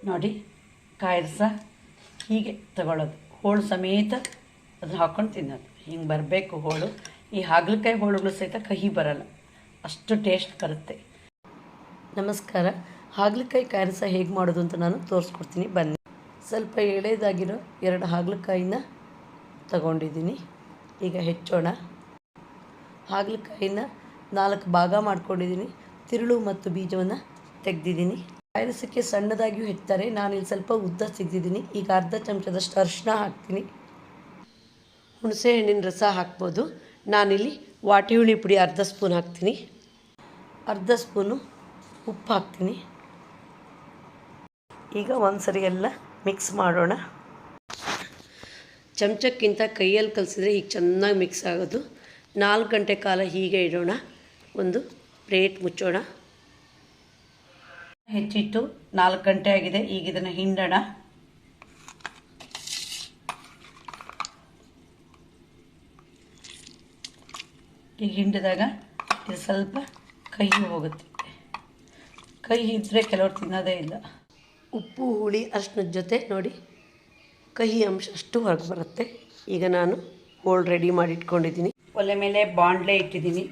ನೋಡಿ ಕಾಯಿ ರಸ ಹೀಗೆ ತಗೊಳ್ಳೋದು, ಹೋಳು ಸಮೇತ ಅದನ್ನು ಹಾಕ್ಕೊಂಡು ತಿನ್ನೋದು. ಹಿಂಗೆ ಬರಬೇಕು ಹೋಳು. ಈ ಹಾಗಲಕಾಯಿ ಹೋಳುಗಳು ಸಹಿತ ಕಹಿ ಬರಲ್ಲ, ಅಷ್ಟು ಟೇಸ್ಟ್ ಬರುತ್ತೆ. ನಮಸ್ಕಾರ. ಹಾಗಲಕಾಯಿ ಕಾಯಿ ರಸ ಹೇಗೆ ಮಾಡೋದು ಅಂತ ನಾನು ತೋರಿಸ್ಕೊಡ್ತೀನಿ ಬನ್ನಿ. ಸ್ವಲ್ಪ ಎಳೆದಾಗಿರೋ 2 ಹಾಗಲಕಾಯಿನ ತಗೊಂಡಿದ್ದೀನಿ. ಈಗ ಹೆಚ್ಚೋಣ. ಹಾಗಲಕಾಯಿನ 4 ಭಾಗ ಮಾಡ್ಕೊಂಡಿದ್ದೀನಿ. ತಿರುಳು ಮತ್ತು ಬೀಜವನ್ನು ತೆಗೆದಿದ್ದೀನಿ. ಕಾಯಿ ರಸಕ್ಕೆ ಸಣ್ಣದಾಗಿಯೂ ಹೆಚ್ಚುತ್ತಾರೆ, ನಾನಿಲ್ಲಿ ಸ್ವಲ್ಪ ಉದ್ದ ತೆಗೆದಿದ್ದೀನಿ. ಈಗ ಅರ್ಧ ಚಮಚದಷ್ಟು ಅರಿಶಿನ ಹಾಕ್ತೀನಿ. ಹುಣಸೆ ಹಣ್ಣಿನ ರಸ ಹಾಕ್ಬೋದು. ನಾನಿಲ್ಲಿ ವಾಟಿ ಹುಳಿ ಪುಡಿ ಅರ್ಧ ಸ್ಪೂನ್ ಹಾಕ್ತೀನಿ. ಅರ್ಧ ಸ್ಪೂನು ಉಪ್ಪು ಹಾಕ್ತೀನಿ. ಈಗ ಒಂದ್ಸರಿ ಎಲ್ಲ ಮಿಕ್ಸ್ ಮಾಡೋಣ. ಚಮಚಕ್ಕಿಂತ ಕೈಯಲ್ಲಿ ಕಲಿಸಿದ್ರೆ ಈಗ ಚೆನ್ನಾಗಿ ಮಿಕ್ಸ್ ಆಗೋದು. 4 ಗಂಟೆ ಕಾಲ ಹೀಗೆ ಇಡೋಣ. ಒಂದು ಪ್ಲೇಟ್ ಮುಚ್ಚೋಣ. ಹೆಚ್ಚಿಟ್ಟು 4 ಗಂಟೆ ಆಗಿದೆ. ಈಗ ಇದನ್ನು ಹಿಂಡೋಣ. ಈಗ ಹಿಂಡಿದಾಗ ಇದು ಸ್ವಲ್ಪ ಕಹಿ ಹೋಗುತ್ತೆ. ಕಹಿ ಇದ್ದರೆ ಕೆಲವರು ತಿನ್ನೋದೇ ಇಲ್ಲ. ಉಪ್ಪು ಹುಳಿ ಅರಿಶಿನದ ಜೊತೆ ನೋಡಿ ಕಹಿ ಅಂಶ ಅಷ್ಟು ಹೊರಗೆ ಬರುತ್ತೆ. ಈಗ ನಾನು ಹೋಳು ರೆಡಿ ಮಾಡಿ ಇಟ್ಕೊಂಡಿದ್ದೀನಿ. ಒಲೆ ಮೇಲೆ ಬಾಣಲೆ ಇಟ್ಟಿದ್ದೀನಿ.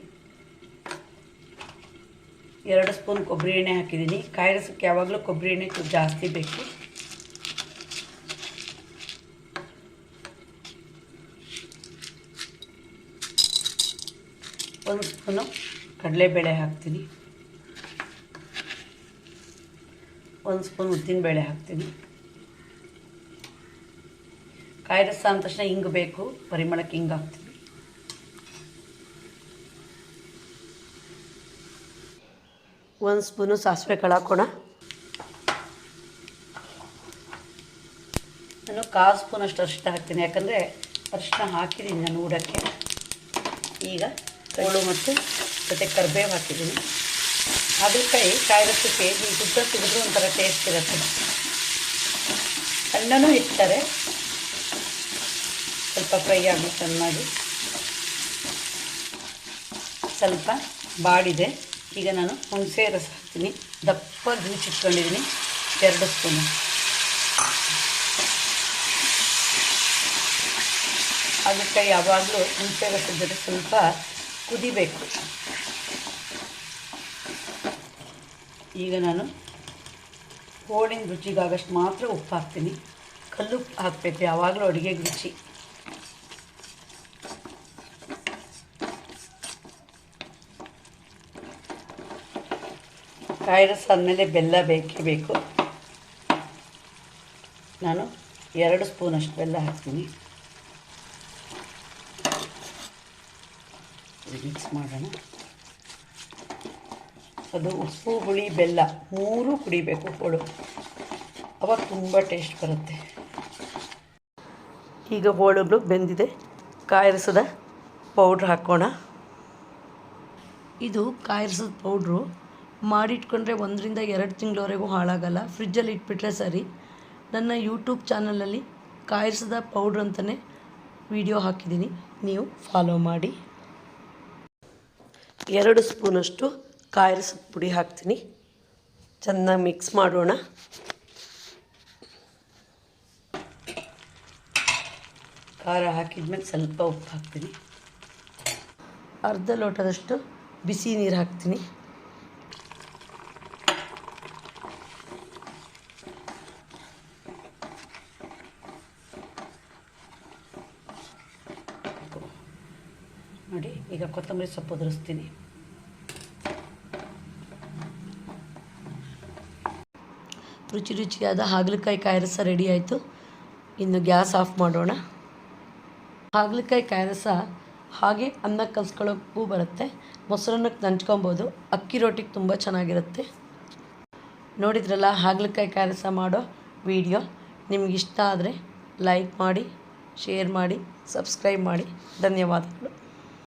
2 ಸ್ಪೂನ್ ಕೊಬ್ಬರಿ ಎಣ್ಣೆ ಹಾಕಿದ್ದೀನಿ. ಕಾಯಿ ರಸಕ್ಕೆ ಯಾವಾಗಲೂ ಕೊಬ್ಬರಿ ಎಣ್ಣೆ ಜಾಸ್ತಿ ಬೇಕು. ಒಂದು ಸ್ಪೂನು ಕಡಲೆಬೇಳೆ ಹಾಕ್ತೀನಿ. 1 ಸ್ಪೂನ್ ಉದ್ದಿನಬೇಳೆ ಹಾಕ್ತೀನಿ. ಕಾಯಿ ರಸ ಅಂದ ತಕ್ಷಣ ಹಿಂಗೆ ಬೇಕು, ಪರಿಮಳಕ್ಕೆ ಹಿಂಗೆ ಹಾಕ್ತೀನಿ. ಒಂದು ಸ್ಪೂನು ಸಾಸಿವೆ ಕಾಳು ಹಾಕೋಣ. ನಾನು 1/4 ಸ್ಪೂನಷ್ಟು ಅರಿಶಿನ ಹಾಕ್ತೀನಿ, ಯಾಕಂದರೆ ಅರಿಶಿನ ಹಾಕಿದ್ದೀನಿ ನಾನು ಊಡಕ್ಕೆ. ಈಗ ಹೋಳು ಮತ್ತು ಜೊತೆ ಕರಿಬೇವು ಹಾಕಿದ್ದೀನಿ. ಹಾಗಲಕಾಯಿ ಕಾಯಿ ರಸಕ್ಕೆ ಈ ಉದ್ದ ಸಿಗಿದ್ರೂ ಒಂಥರ ಟೇಸ್ಟ್ ಇರುತ್ತೆ. ಸಣ್ಣನೂ ಇರ್ತಾರೆ. ಸ್ವಲ್ಪ ಫ್ರೈ ಆಗಲಿ ಚೆನ್ನಾಗಿ. ಸ್ವಲ್ಪ ಬಾಡಿದೆ. ಈಗ ನಾನು ಹುಣಸೆ ರಸ ಹಾಕ್ತೀನಿ. ದಪ್ಪ ಜ್ಯೂಸಿಟ್ಕೊಂಡಿದ್ದೀನಿ 2 ಸ್ಪೂನು. ಹಾಗಲಕಾಯಿ ಯಾವಾಗಲೂ ಹುಣಸೆ ರಸದ ಜೊತೆ ಸ್ವಲ್ಪ ಕುದಿಬೇಕು. ಈಗ ನಾನು ಹೋಳಿನ ರುಚಿಗಾಗಷ್ಟು ಮಾತ್ರ ಉಪ್ಪು ಹಾಕ್ತೀನಿ. ಕಲ್ಲುಪ್ಪು ಹಾಕಬೇಕು, ಯಾವಾಗಲೂ ಅಡುಗೆಗೆ ರುಚಿ. ಕಾಯಿ ರಸ ಆದಮೇಲೆ ಬೆಲ್ಲ ಬೇಕೇ ಬೇಕು. ನಾನು 2 ಸ್ಪೂನಷ್ಟು ಬೆಲ್ಲ ಹಾಕ್ತೀನಿ. ಮಿಕ್ಸ್ ಮಾಡೋಣ. ಅದು ಉಪ್ಪು ಹುಳಿ ಬೆಲ್ಲ 3 ಕುಡಿಬೇಕು ಹೋಳು, ಅವಾಗ ತುಂಬ ಟೇಸ್ಟ್ ಬರುತ್ತೆ. ಈಗ ಹೋಳುಗಳು ಬೆಂದಿದೆ. ಕಾಯಿ ರಸದ ಪೌಡ್ರ್ ಹಾಕೋಣ. ಇದು ಕಾಯಿ ರಸದ ಪೌಡ್ರು ಮಾಡಿಟ್ಕೊಂಡ್ರೆ 1 ರಿಂದ 2 ತಿಂಗಳವರೆಗೂ ಹಾಳಾಗಲ್ಲ. ಫ್ರಿಜ್ಜಲ್ಲಿ ಇಟ್ಬಿಟ್ರೆ ಸರಿ. ನನ್ನ ಯೂಟ್ಯೂಬ್ ಚಾನಲಲ್ಲಿ ಕಾಯಿ ರಸದ ಪೌಡ್ರ್ ಅಂತಲೇ ವಿಡಿಯೋ ಹಾಕಿದ್ದೀನಿ, ನೀವು ಫಾಲೋ ಮಾಡಿ. 2 ಸ್ಪೂನಷ್ಟು ಕಾಯಿ ರಸದ ಪುಡಿ ಹಾಕ್ತೀನಿ. ಚೆನ್ನಾಗಿ ಮಿಕ್ಸ್ ಮಾಡೋಣ. ಖಾರ ಹಾಕಿದ್ಮೇಲೆ ಸ್ವಲ್ಪ ಉಪ್ಪು ಹಾಕ್ತೀನಿ. ಅರ್ಧ ಲೋಟದಷ್ಟು ಬಿಸಿ ನೀರು ಹಾಕ್ತೀನಿ. ನೋಡಿ, ಈಗ ಕೊತ್ತಂಬರಿ ಸೊಪ್ಪು ಉದುರಿಸ್ತೀನಿ. ರುಚಿಯಾದ ಹಾಗಲಕಾಯಿ ಕಾಯಿ ರಸ ರೆಡಿ ಆಯಿತು. ಇನ್ನು ಗ್ಯಾಸ್ ಆಫ್ ಮಾಡೋಣ. ಹಾಗಲಕಾಯಿ ಕಾಯಿ ರಸ ಹಾಗೆ ಅನ್ನಕ್ಕೆ ಕಲಿಸ್ಕೊಳ್ಳೋಕ್ಕೂ ಬರುತ್ತೆ, ಮೊಸರನ್ನಕ್ಕೆ ನಂಚ್ಕೊಬೋದು, ಅಕ್ಕಿ ರೊಟ್ಟಿಗೆ ತುಂಬ ಚೆನ್ನಾಗಿರುತ್ತೆ. ನೋಡಿದ್ರಲ್ಲ ಹಾಗಲಕಾಯಿ ಕಾಯಿ ರಸ ಮಾಡೋ ವಿಡಿಯೋ. ನಿಮಗಿಷ್ಟ ಆದರೆ ಲೈಕ್ ಮಾಡಿ, ಶೇರ್ ಮಾಡಿ, ಸಬ್ಸ್ಕ್ರೈಬ್ ಮಾಡಿ. ಧನ್ಯವಾದಗಳು.